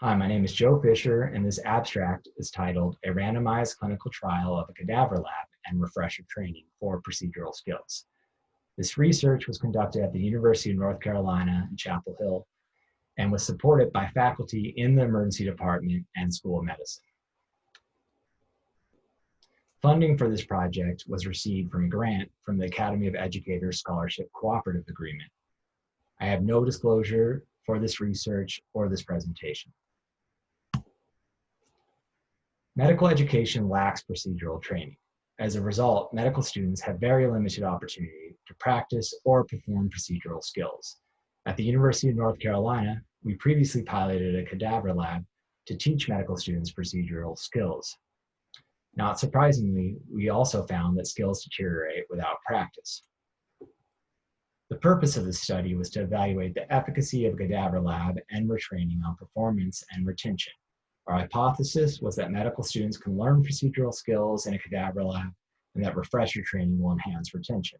Hi, my name is Joe Fisher, and this abstract is titled A Randomized Clinical Trial of a Cadaver Lab and Refresher Training for Procedural Skills. This research was conducted at the University of North Carolina in Chapel Hill and was supported by faculty in the emergency department and School of Medicine. Funding for this project was received from a grant from the Academy of Educators Scholarship Cooperative Agreement. I have no disclosure for this research or this presentation. Medical education lacks procedural training. As a result, medical students have very limited opportunity to practice or perform procedural skills. At the University of North Carolina, we previously piloted a cadaver lab to teach medical students procedural skills. Not surprisingly, we also found that skills deteriorate without practice. The purpose of this study was to evaluate the efficacy of a cadaver lab and retraining on performance and retention. Our hypothesis was that medical students can learn procedural skills in a cadaver lab and that refresher training will enhance retention.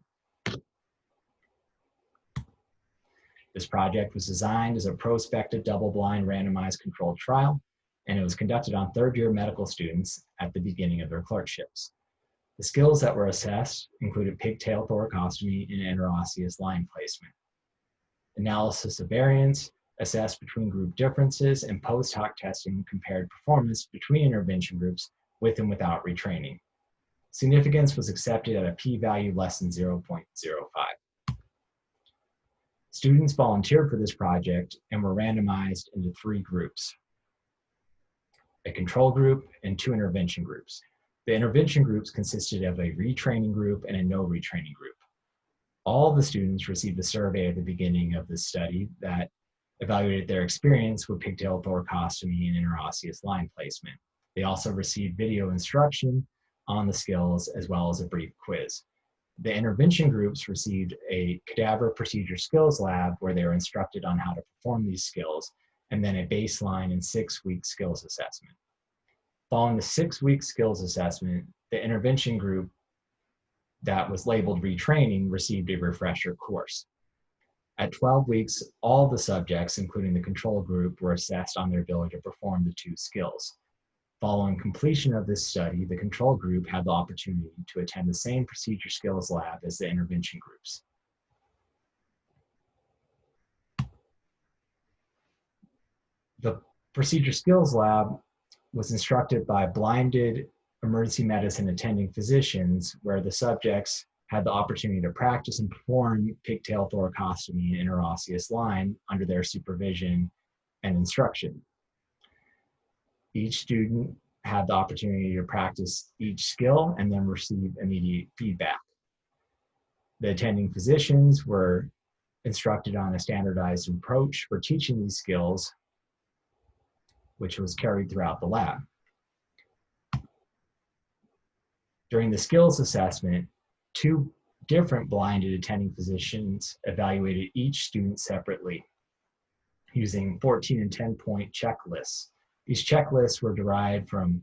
This project was designed as a prospective double-blind randomized controlled trial, and it was conducted on third-year medical students at the beginning of their clerkships. The skills that were assessed included pigtail thoracostomy and interosseous line placement. Analysis of variance assessed between group differences, and post hoc testing compared performance between intervention groups with and without retraining. Significance was accepted at a p-value less than 0.05. Students volunteered for this project and were randomized into 3 groups: a control group and 2 intervention groups. The intervention groups consisted of a retraining group and a no retraining group. All the students received a survey at the beginning of this study that evaluated their experience with pigtail thoracostomy and interosseous line placement. They also received video instruction on the skills as well as a brief quiz. The intervention groups received a cadaver procedure skills lab where they were instructed on how to perform these skills, and then a baseline and 6-week skills assessment. Following the 6-week skills assessment, the intervention group that was labeled retraining received a refresher course. At 12 weeks, all the subjects, including the control group, were assessed on their ability to perform the 2 skills. Following completion of this study, the control group had the opportunity to attend the same procedure skills lab as the intervention groups. The procedure skills lab was instructed by blinded emergency medicine attending physicians, where the subjects had the opportunity to practice and perform pigtail thoracostomy and interosseous line under their supervision and instruction. Each student had the opportunity to practice each skill and then receive immediate feedback. The attending physicians were instructed on a standardized approach for teaching these skills, which was carried throughout the lab. During the skills assessment, 2 different blinded attending physicians evaluated each student separately using 14 and 10-point checklists. These checklists were derived from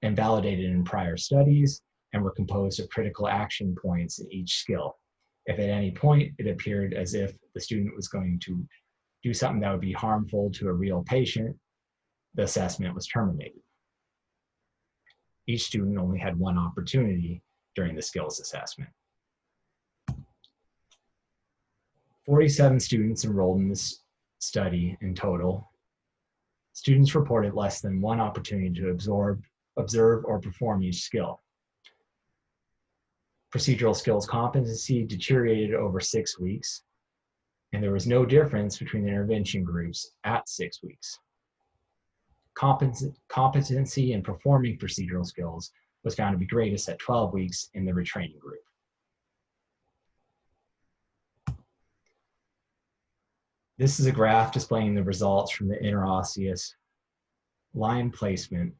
and validated in prior studies and were composed of critical action points in each skill. If at any point it appeared as if the student was going to do something that would be harmful to a real patient, the assessment was terminated. Each student only had 1 opportunity during the skills assessment. 47 students enrolled in this study in total. Students reported less than 1 opportunity to observe or perform each skill. Procedural skills competency deteriorated over 6 weeks, and there was no difference between the intervention groups at 6 weeks. Competency in performing procedural skills was found to be greatest at 12 weeks in the retraining group. This is a graph displaying the results from the interosseous line placement.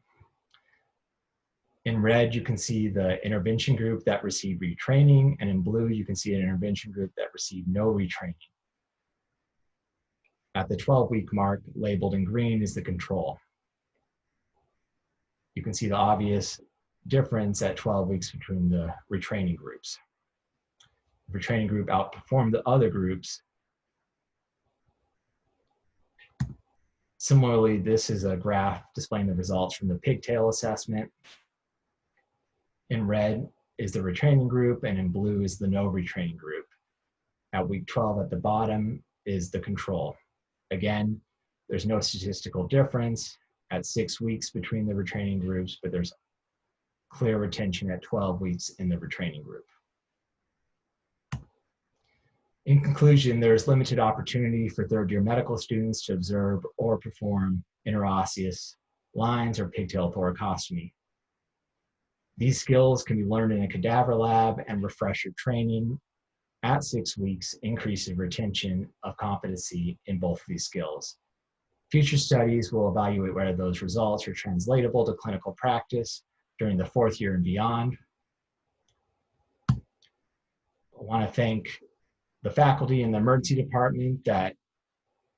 In red, you can see the intervention group that received retraining, and in blue, you can see an intervention group that received no retraining. At the 12-week mark, labeled in green, is the control. You can see the obvious difference at 12 weeks between the retraining groups. The retraining group outperformed the other groups Similarly, this is a graph displaying the results from the pigtail assessment. In red is the retraining group, and in blue is the no retraining group. At week 12 at the bottom is the control. Again, there's no statistical difference at 6 weeks between the retraining groups, but there's clear retention at 12 weeks in the retraining group. In conclusion, there is limited opportunity for third-year medical students to observe or perform interosseous lines or pigtail thoracostomy. These skills can be learned in a cadaver lab, and refresher training at 6 weeks increases retention of competency in both of these skills. Future studies will evaluate whether those results are translatable to clinical practice during the 4th year and beyond. I want to thank the faculty in the emergency department that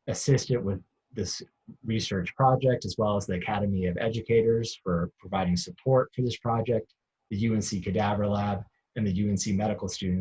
assisted with this research project, as well as the Academy of Educators for providing support for this project, the UNC Cadaver Lab, and the UNC medical students